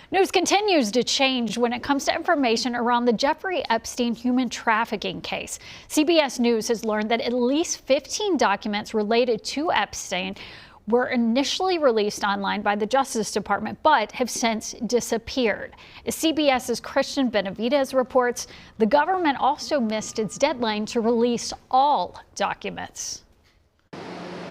News continues to change when it comes to information around the Jeffrey Epstein human trafficking case. CBS News has learned that at least 15 documents related to Epstein were initially released online by the Justice Department, but have since disappeared. As CBS's Christian Benavidez reports, the government also missed its deadline to release all documents.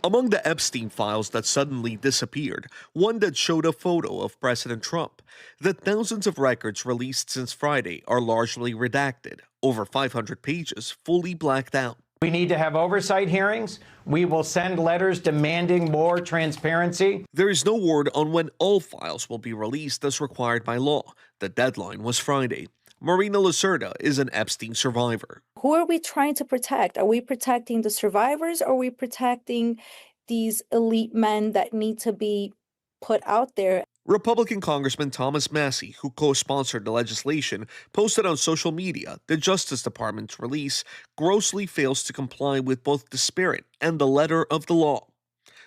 Among the Epstein files that suddenly disappeared, one that showed a photo of President Trump. The thousands of records released since Friday are largely redacted, over 500 pages fully blacked out. We need to have oversight hearings. We will send letters demanding more transparency. There is no word on when all files will be released as required by law. The deadline was Friday. Marina Lacerda is an Epstein survivor. Who are we trying to protect? Are we protecting the survivors, or are we protecting these elite men that need to be put out there? Republican Congressman Thomas Massie, who co-sponsored the legislation, posted on social media the Justice Department's release grossly fails to comply with both the spirit and the letter of the law.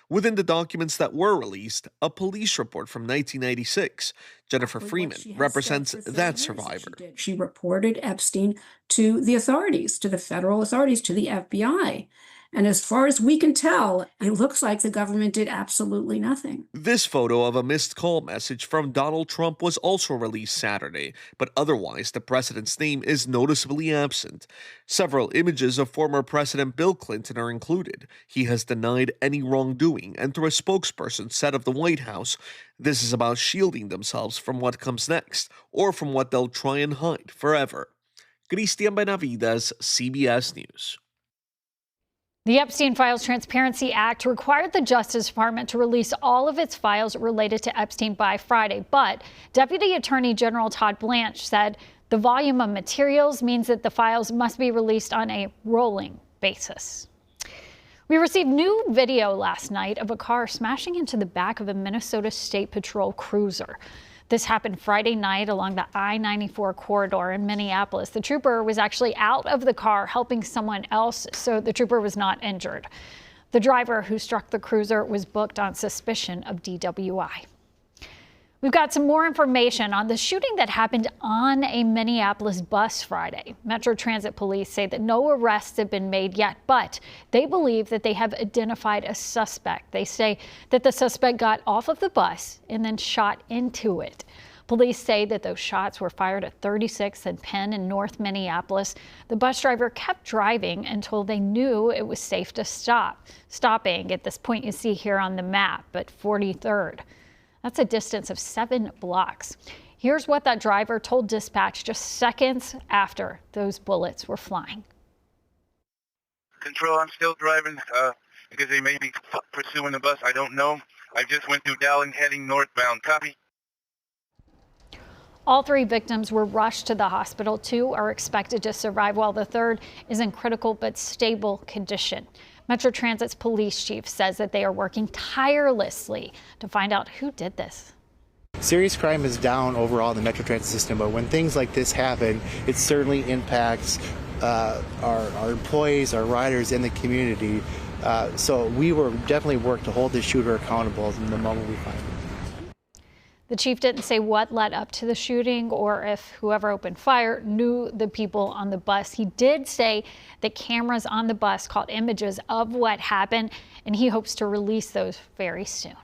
Within the documents that were released, a police report from 1996. Jennifer Freeman represents that survivor. She reported Epstein to the authorities, to the federal authorities, to the FBI. And as far as we can tell, it looks like the government did absolutely nothing. This photo of a missed call message from Donald Trump was also released Saturday, but otherwise the president's name is noticeably absent. Several images of former President Bill Clinton are included. He has denied any wrongdoing, and through a spokesperson said of the White House, this is about shielding themselves from what comes next, or from what they'll try and hide forever. Christian Benavidez, CBS News. The Epstein Files Transparency Act required the Justice Department to release all of its files related to Epstein by Friday, but Deputy Attorney General Todd Blanche said the volume of materials means that the files must be released on a rolling basis. We received new video last night of a car smashing into the back of a Minnesota State Patrol cruiser. This happened Friday night along the I-94 corridor in Minneapolis. The trooper was actually out of the car helping someone else, so the trooper was not injured. The driver who struck the cruiser was booked on suspicion of DWI. We've got some more information on the shooting that happened on a Minneapolis bus Friday. Metro Transit police say that no arrests have been made yet, but they believe that they have identified a suspect. They say that the suspect got off of the bus and then shot into it. Police say that those shots were fired at 36th and Penn in North Minneapolis. The bus driver kept driving until they knew it was safe to stop. Stopping at this point you see here on the map at 43rd. That's a distance of 7 blocks. Here's what that driver told dispatch just seconds after those bullets were flying. Control, I'm still driving because they may be pursuing the bus. I don't know. I just went through Dowling heading northbound. Copy. All 3 victims were rushed to the hospital. 2 are expected to survive, while the third is in critical but stable condition. Metro Transit's police chief says that they are working tirelessly to find out who did this. Serious crime is down overall in the Metro Transit system, but when things like this happen, it certainly impacts our employees, our riders, and the community. So we will definitely work to hold this shooter accountable in the moment we find him. The chief didn't say what led up to the shooting or if whoever opened fire knew the people on the bus. He did say that cameras on the bus caught images of what happened, and he hopes to release those very soon.